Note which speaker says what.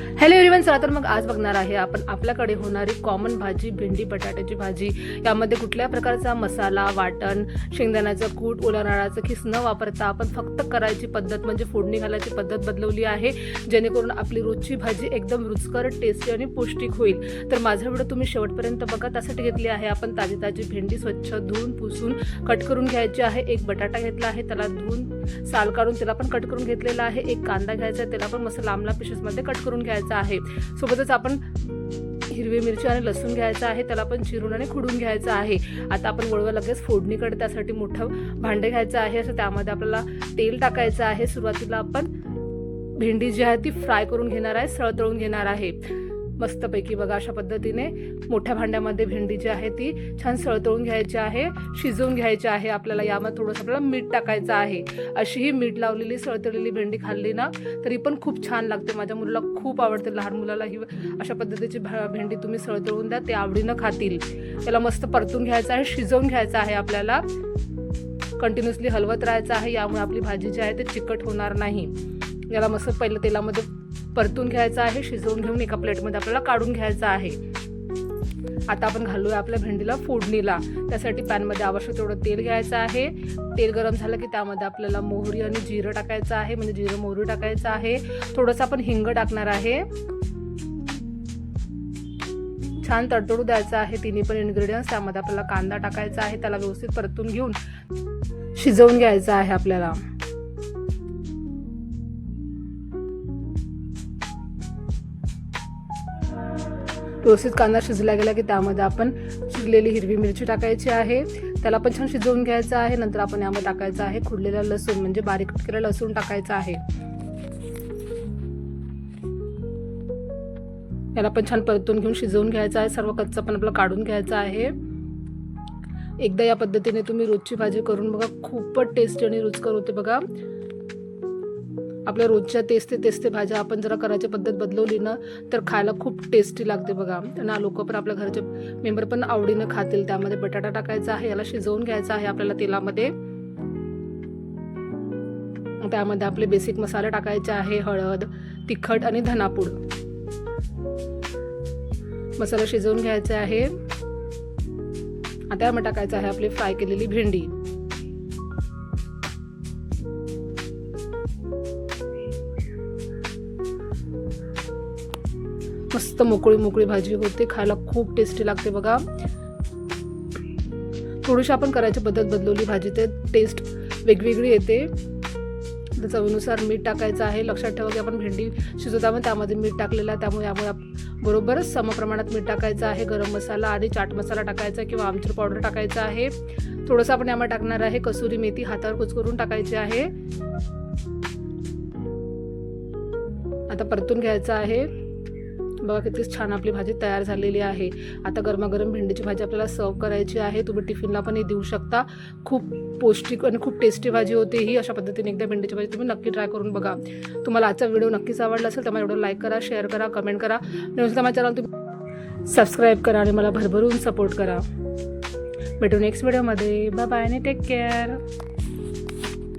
Speaker 1: Hello everyone, चला तर मग आज बघणार आहे आपण आपल्याकडे होणारी कॉमन भाजी भेंडी बटाट्याची भाजी। यामध्ये कुठल्या प्रकारचा मसाला, वाटण, शेंगदाण्याचं कूट, ओला नारळाचं खीस न वापरता आपण फक्त करायची पद्धत म्हणजे फोडणी घालायची पद्धत बदलवली आहे, जेणेकरून आपली रोजची भाजी एकदम रुचकर, टेस्टी आणि पौष्टिक होईल। तर माझा व्हिडिओ तुम्ही शेवटपर्यंत बघा। त्यासाठी घेतली आहे आपण ताजी भेंडी स्वच्छ धुवून पुसून कट करून घ्यायची आहे। एक बटाटा घेतला आहे, त्याला धुवून साल काढून त्याला पण कट करून घेतलेला आहे। एक कांदा घ्यायचा आहे, त्याला पण मस्त लांब लांब पीसेसमध्ये कट करून घ्यायचा आहे। सोबतच आपण हिरवी मिरची आणि लसूण घ्यायचा आहे, त्याला पण चिरून आणि खुडून घ्यायचं आहे। आता आपण वळवा लगेच फोडणीकडे त्यासाठी मोठं भांडे घ्यायचं आहे। असं त्यामध्ये आपल्याला तेल टाकायचं आहे। सुरुवातीला आपण भेंडी जी आहे ती फ्राय करून घेणार आहे, सळतळून घेणार आहे मस्तपैकी। बघा अशा पद्धतीने मोठ्या भांड्यामध्ये भेंडी जी आहे ती छान सळतळून घ्यायची आहे, शिजवून घ्यायची आहे। आपल्याला यामध्ये थोडंसं आपल्याला मीठ टाकायचं आहे। अशी ही मीठ लावलेली सळतळलेली भेंडी खाल्ली ना तरी पण खूप छान लागते। माझ्या मुलाला खूप आवडते, लहान मुलाला ही अशा पद्धतीची भेंडी तुम्ही सळतळून द्या, ते आवडीनं खातील। त्याला मस्त परतून घ्यायचं आहे, शिजवून घ्यायचं आहे। आपल्याला कंटिन्युअसली हलवत राहायचं आहे, यामुळे आपली भाजी जी आहे ते चिकट होणार नाही। याला मस्त पहिलं तेलामध्ये परतून घ्यायचं आहे, शिजवून घेऊन एका प्लेटमध्ये आपल्याला काढून घ्यायचं आहे। आता आपण घालूया आपल्या भेंडीला फोडणीला। त्यासाठी पॅनमध्ये आवश्यक तेवढं तेल घ्यायचं आहे। तेल गरम झालं की त्यामध्ये आपल्याला मोहरी आणि जिरं टाकायचं आहे, म्हणजे जिरं मोहरी टाकायचं आहे। थोडंसं आपण हिंग टाकणार आहे। छान तडतडू द्यायचं आहे तिन्ही पण इन्ग्रेडियंट्स। त्यामध्ये आपल्याला कांदा टाकायचा आहे, त्याला व्यवस्थित परतून घेऊन शिजवून घ्यायचं आहे आपल्याला। व्यवस्थित कांदा शिजला गेला की त्यामध्ये आपण चिरलेली हिरवी मिरची टाकायची आहे, त्याला पण छान शिजवून घ्यायचं आहे। नंतर आपण यामध्ये टाकायचं आहे खुडलेला लसूण, म्हणजे बारीक कट केलेला लसूण टाकायचा आहे। याला पण छान परतून घेऊन शिजवून घ्यायचं आहे। सर्व कच्चं पण आपलं काढून घ्यायचं आहे। एकदा या पद्धतीने तुम्ही रोजची भाजी करून बघा, खूपच टेस्टी आणि रुचकर होते। बघा आपल्या रोजच्या तेच भाज्या आपण जरा करायची पद्धत बदलवली ना तर खायला खूप टेस्टी लागते। बघा आणि लोक पण, आपल्या घरचे मेंबर पण आवडीनं खातील। त्यामध्ये बटाटा टाकायचा आहे, याला शिजवून घ्यायचा आहे आपल्याला तेलामध्ये। त्यामध्ये आपले बेसिक मसाले टाकायचे आहे, हळद, तिखट आणि धनापूड। मसाला शिजवून घ्यायचा आहे। आता यामध्ये टाकायचं आहे आपली फ्राय केलेली भेंडी। मस्त मोकळी भाजी होते, खायला खूप टेस्टी लागते। बघा थोडीशी आपण करायची पद्धत बदलवली, भाजी ते टेस्ट वेगवेगळी येते। चवीनुसार मीठ टाकायचं आहे। लक्षात ठेवा की आपण भेंडी शिजवताना त्यामध्ये मीठ टाकलेलं आहे, त्यामुळे बरोबरच समप्रमाणात मीठ टाकायचं आहे। गरम मसाला आणि चाट मसाला टाकायचा किंवा आमचूर पावडर टाकायचं आहे। थोडंसं आपण यामध्ये टाकणार आहे कसुरी मेथी, हातावर कुचकरून टाकायची आहे। आता परतून घ्यायचं आहे। बघा किती छान आपली भाजी तयार झालेली आहे। आता गरमागरम भेंडीची भाजी आपल्याला सर्व करायची आहे। तुम्ही टिफिनला पण ही देऊ शकता, खूप पौष्टिक आणि खूप टेस्टी भाजी होते ही। अशा पद्धतीने एकदा भेंडीची भाजी तुम्ही नक्की ट्राय करून बघा। तुम्हाला आजचा व्हिडिओ नक्कीच आवडला असेल तर माझ्या व्हिडिओ लाईक करा, शेअर करा, कमेंट करा। नंतर माझ्या चॅनल तुम्ही सबस्क्राईब करा आणि मला भरभरून सपोर्ट करा। भेटू नेक्स्ट व्हिडिओमध्ये। बाय बाय आणि टेक केअर।